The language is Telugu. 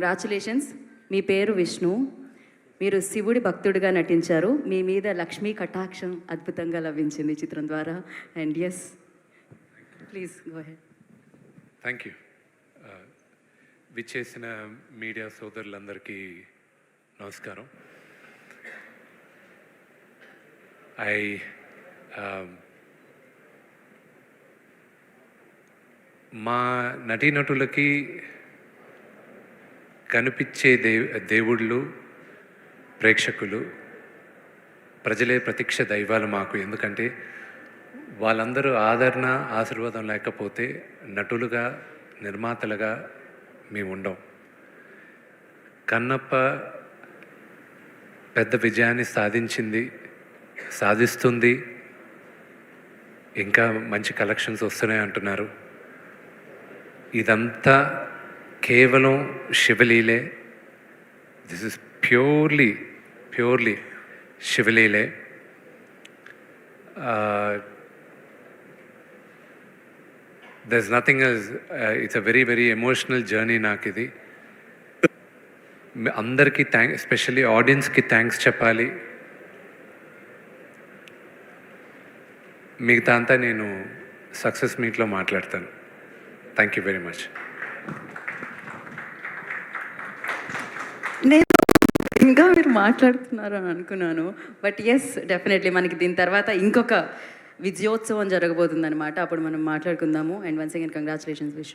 కంగ్రాచులేషన్స్. మీ పేరు విష్ణు. మీరు శివుడి భక్తుడిగా నటించారు. మీ మీద లక్ష్మీ కటాక్షం అద్భుతంగా లభించింది చిత్రం ద్వారా. And yes, please go ahead. Thank you. విచ్చేసిన మీడియా సోదరులందరికీ నమస్కారం. మా నటీనటులకి కనిపించే దేవుళ్ళు ప్రేక్షకులు, ప్రజలే ప్రత్యక్ష దైవాలు మాకు. ఎందుకంటే వాళ్ళందరూ ఆదరణ ఆశీర్వాదం లేకపోతే నటులుగా నిర్మాతలుగా మేము ఉండం. కన్నప్ప పెద్ద విజయాన్ని సాధిస్తుంది. ఇంకా మంచి కలెక్షన్స్ వస్తున్నాయి అంటున్నారు. ఇదంతా కేవలం శివలీలే. దిస్ ఇస్ ప్యూర్లీ శివలీలే. there's nothing else. It's a very emotional journey నాకు ఇది. అందరికీ ఎస్పెషల్లీ ఆడియన్స్కి థ్యాంక్స్ చెప్పాలి. మిగతా అంతా నేను సక్సెస్ మీట్లో మాట్లాడతాను. Thank you very much. నేను ఇంకా మీరు మాట్లాడుతున్నారు అని అనుకున్నాను. బట్ ఎస్, డెఫినెట్లీ మనకి దీని తర్వాత ఇంకొక విజయోత్సవం జరగబోతుంది అనమాట. అప్పుడు మనం మాట్లాడుకుందాము. And once again congratulations wish.